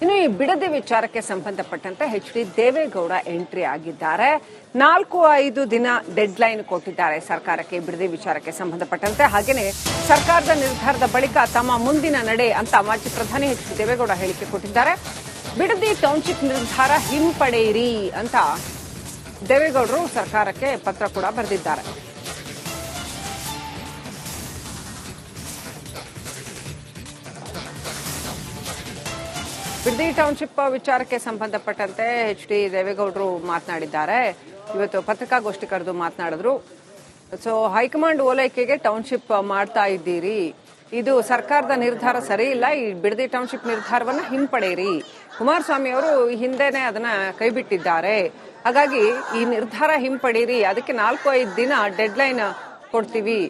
ಇನ್ನು ಈ ಬಿಡದಿ ವಿಚಾರಕ್ಕೆ ಸಂಬಂಧಪಟ್ಟಂತೆ ಎಚ್.ಡಿ. ದೇವೇಗೌಡ ಎಂಟ್ರಿ ಆಗಿದ್ದಾರೆ. 4-5 ದಿನ ಡೆಡ್ ಲೈನ್ ಕೊಟ್ಟಿದ್ದಾರೆ ಸರ್ಕಾರಕ್ಕೆ ಬಿಡದಿ ವಿಚಾರಕ್ಕೆ ಸಂಬಂಧಪಟ್ಟಂತೆ. ಹಾಗೆಯೇ ಸರ್ಕಾರದ ನಿರ್ಧಾರದ ಬಳಿಕ ತಮ್ಮ ಮುಂದಿನ ನಡೆ ಅಂತ ಮಾಜಿ ಪ್ರಧಾನಿ ಎಚ್.ಡಿ. ದೇವೇಗೌಡ ಹೇಳಿಕೆ ಕೊಟ್ಟಿದ್ದಾರೆ. ಬಿಡದಿ ಟೌನ್ಶಿಪ್ ನಿರ್ಧಾರ ಹಿಂಪಡೆಯಿರಿ ಅಂತ ದೇವೇಗೌಡರು ಸರ್ಕಾರಕ್ಕೆ ಪತ್ರ ಕೂಡ ಬರೆದಿದ್ದಾರೆ. ಬಿಡದಿ ಟೌನ್ಶಿಪ್ ವಿಚಾರಕ್ಕೆ ಸಂಬಂಧಪಟ್ಟಂತೆ ಎಚ್.ಡಿ. ದೇವೇಗೌಡರು ಮಾತನಾಡಿದ್ದಾರೆ. ಇವತ್ತು ಪತ್ರಿಕಾಗೋಷ್ಠಿ ಕರೆದು ಮಾತನಾಡಿದ್ರು. ಹೈಕಮಾಂಡ್ ಓಲೈಕೆಗೆ ಟೌನ್ಶಿಪ್ ಮಾಡ್ತಾ ಇದ್ದೀರಿ, ಇದು ಸರ್ಕಾರದ ನಿರ್ಧಾರ ಸರಿ ಇಲ್ಲ, ಈ ಬಿಡದಿ ಟೌನ್ಶಿಪ್ ನಿರ್ಧಾರವನ್ನ ಹಿಂಪಡೆಯಿರಿ. ಕುಮಾರಸ್ವಾಮಿ ಅವರು ಹಿಂದೆನೆ ಅದನ್ನ ಕೈಬಿಟ್ಟಿದ್ದಾರೆ, ಹಾಗಾಗಿ ಈ ನಿರ್ಧಾರ ಹಿಂಪಡೀರಿ, ಅದಕ್ಕೆ 4-5 ದಿನ ಡೆಡ್ ಲೈನ್ ಕೊಡ್ತೀವಿ,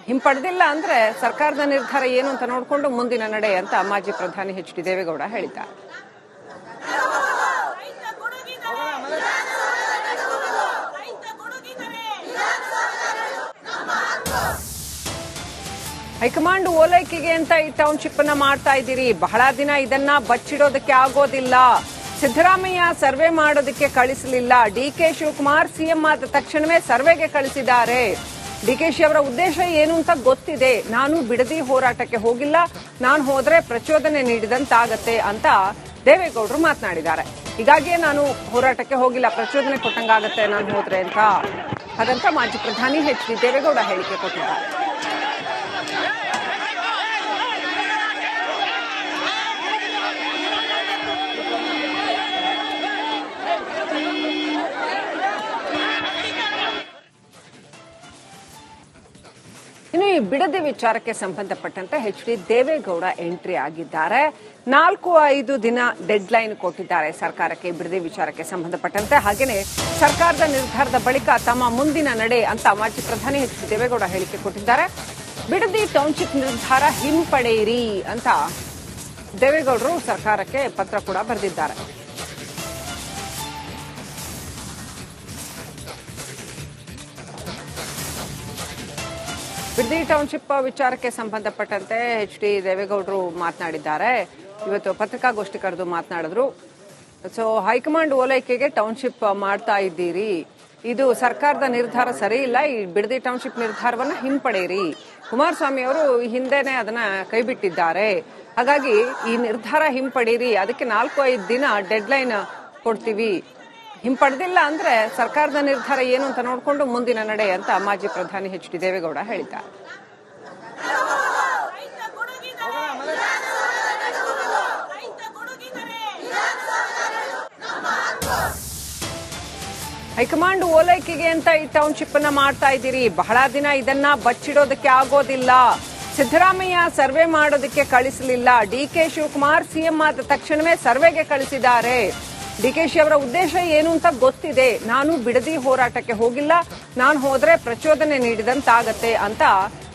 ಹಿಂಪಡೆದಿಲ್ಲ ಅಂದ್ರೆ ಸರ್ಕಾರದ ನಿರ್ಧಾರ ಏನು ಅಂತ ನೋಡಿಕೊಂಡು ಮುಂದಿನ ನಡೆ ಅಂತ ಮಾಜಿ ಪ್ರಧಾನಿ ಎಚ್.ಡಿ. ದೇವೇಗೌಡ ಹೇಳಿದ್ದಾರೆ. ಹೈಕಮಾಂಡ್ ಓಲೈಕೆಗೆ ಅಂತ ಈ ಟೌನ್ಶಿಪ್ ಅನ್ನ ಮಾಡ್ತಾ ಇದ್ದೀರಿ, ಬಹಳ ದಿನ ಇದನ್ನ ಬಚ್ಚಿಡೋದಕ್ಕೆ ಆಗೋದಿಲ್ಲ. ಸಿದ್ದರಾಮಯ್ಯ ಸರ್ವೆ ಮಾಡೋದಕ್ಕೆ ಕಳಿಸಲಿಲ್ಲ, ಡಿ.ಕೆ. ಶಿವಕುಮಾರ್ ಸಿಎಂ ಆದ ತಕ್ಷಣವೇ ಸರ್ವೆಗೆ ಕಳಿಸಿದ್ದಾರೆ. ಡಿ.ಕೆ.ಶಿ ಅವರ ಉದ್ದೇಶ ಏನು ಅಂತ ಗೊತ್ತಿದೆ, ನಾನು ಬಿಡದಿ ಹೋರಾಟಕ್ಕೆ ಹೋಗಿಲ್ಲ, ನಾನು ಹೋದ್ರೆ ಪ್ರಚೋದನೆ ನೀಡಿದಂತಾಗತ್ತೆ ಅಂತ ದೇವೇಗೌಡರು ಮಾತನಾಡಿದ್ದಾರೆ. ಹೀಗಾಗಿಯೇ ನಾನು ಹೋರಾಟಕ್ಕೆ ಹೋಗಿಲ್ಲ, ಪ್ರಚೋದನೆ ಕೊಟ್ಟಂಗಾಗತ್ತೆ ನಾನು ಹೋದ್ರೆ ಅಂತ. ಹಾಗಂತ ಮಾಜಿ ಪ್ರಧಾನಿ ಎಚ್.ಡಿ. ದೇವೇಗೌಡ ಹೇಳಿಕೆ ಕೊಟ್ಟಿದ್ದಾರೆ. ಇನ್ನು ಈ ಬಿಡದಿ ವಿಚಾರಕ್ಕೆ ಸಂಬಂಧಪಟ್ಟಂತೆ ಎಚ್.ಡಿ. ದೇವೇಗೌಡ ಎಂಟ್ರಿ ಆಗಿದ್ದಾರೆ. 4-5 ದಿನ ಡೆಡ್ ಲೈನ್ ಕೊಟ್ಟಿದ್ದಾರೆ ಸರ್ಕಾರಕ್ಕೆ ಬಿಡದಿ ವಿಚಾರಕ್ಕೆ ಸಂಬಂಧಪಟ್ಟಂತೆ. ಹಾಗೆಯೇ ಸರ್ಕಾರದ ನಿರ್ಧಾರದ ಬಳಿಕ ತಮ್ಮ ಮುಂದಿನ ನಡೆ ಅಂತ ಮಾಜಿ ಪ್ರಧಾನಿ ಎಚ್.ಡಿ. ದೇವೇಗೌಡ ಹೇಳಿಕೆ ಕೊಟ್ಟಿದ್ದಾರೆ. ಬಿಡದಿ ಟೌನ್ಶಿಪ್ ನಿರ್ಧಾರ ಹಿಂಪಡೆಯಿರಿ ಅಂತ ದೇವೇಗೌಡರು ಸರ್ಕಾರಕ್ಕೆ ಪತ್ರ ಕೂಡ ಬರೆದಿದ್ದಾರೆ. ಬಿಡದಿ ಟೌನ್ಶಿಪ್ ವಿಚಾರಕ್ಕೆ ಸಂಬಂಧಪಟ್ಟಂತೆ ಎಚ್.ಡಿ. ದೇವೇಗೌಡರು ಮಾತನಾಡಿದ್ದಾರೆ. ಇವತ್ತು ಪತ್ರಿಕಾಗೋಷ್ಠಿ ಕರೆದು ಮಾತನಾಡಿದ್ರು. ಹೈಕಮಾಂಡ್ ಓಲೈಕೆಗೆ ಟೌನ್ಶಿಪ್ ಮಾಡ್ತಾ ಇದ್ದೀರಿ, ಇದು ಸರ್ಕಾರದ ನಿರ್ಧಾರ ಸರಿ ಇಲ್ಲ, ಈ ಬಿಡದಿ ಟೌನ್ಶಿಪ್ ನಿರ್ಧಾರವನ್ನ ಹಿಂಪಡೆಯಿರಿ. ಕುಮಾರಸ್ವಾಮಿ ಅವರು ಹಿಂದೆನೆ ಅದನ್ನ ಕೈಬಿಟ್ಟಿದ್ದಾರೆ, ಹಾಗಾಗಿ ಈ ನಿರ್ಧಾರ ಹಿಂಪಡೀರಿ, ಅದಕ್ಕೆ 4-5 ದಿನ ಡೆಡ್ ಲೈನ್ ಕೊಡ್ತೀವಿ, ಹಿಂಪಡೆದಿಲ್ಲ ಅಂದ್ರೆ ಸರ್ಕಾರದ ನಿರ್ಧಾರ ಏನು ಅಂತ ನೋಡಿಕೊಂಡು ಮುಂದಿನ ನಡೆ ಅಂತ ಮಾಜಿ ಪ್ರಧಾನಿ ಎಚ್.ಡಿ. ದೇವೇಗೌಡ ಹೇಳಿದ್ದಾರೆ. ಹೈಕಮಾಂಡ್ ಓಲೈಕೆಗೆ ಅಂತ ಈ ಟೌನ್ಶಿಪ್ ಅನ್ನ ಮಾಡ್ತಾ ಇದ್ದೀರಿ, ಬಹಳ ದಿನ ಇದನ್ನ ಬಚ್ಚಿಡೋದಕ್ಕೆ ಆಗೋದಿಲ್ಲ. ಸಿದ್ದರಾಮಯ್ಯ ಸರ್ವೆ ಮಾಡೋದಕ್ಕೆ ಕಳಿಸಲಿಲ್ಲ, ಡಿ.ಕೆ. ಶಿವಕುಮಾರ್ ಸಿಎಂ ಆದ ತಕ್ಷಣವೇ ಸರ್ವೆಗೆ ಕಳಿಸಿದ್ದಾರೆ. ಡಿ.ಕೆ.ಶಿ ಅವರ ಉದ್ದೇಶ ಏನು ಅಂತ ಗೊತ್ತಿದೆ, ನಾನು ಬಿಡದಿ ಹೋರಾಟಕ್ಕೆ ಹೋಗಿಲ್ಲ, ನಾನು ಹೋದ್ರೆ ಪ್ರಚೋದನೆ ನೀಡಿದಂತಾಗತ್ತೆ ಅಂತ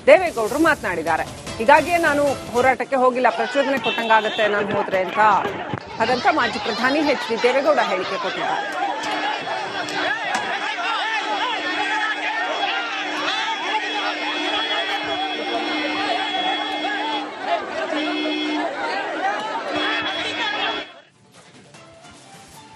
ದೇವೇಗೌಡರು ಮಾತನಾಡಿದ್ದಾರೆ. ಹೀಗಾಗಿಯೇ ನಾನು ಹೋರಾಟಕ್ಕೆ ಹೋಗಿಲ್ಲ, ಪ್ರಚೋದನೆ ಕೊಟ್ಟಂಗಾಗತ್ತೆ ನಾನು ಹೋದ್ರೆ ಅಂತ. ಹಾಗಂತ ಮಾಜಿ ಪ್ರಧಾನಿ ಎಚ್.ಡಿ. ದೇವೇಗೌಡ ಹೇಳಿಕೆ ಕೊಟ್ಟಿದ್ದಾರೆ.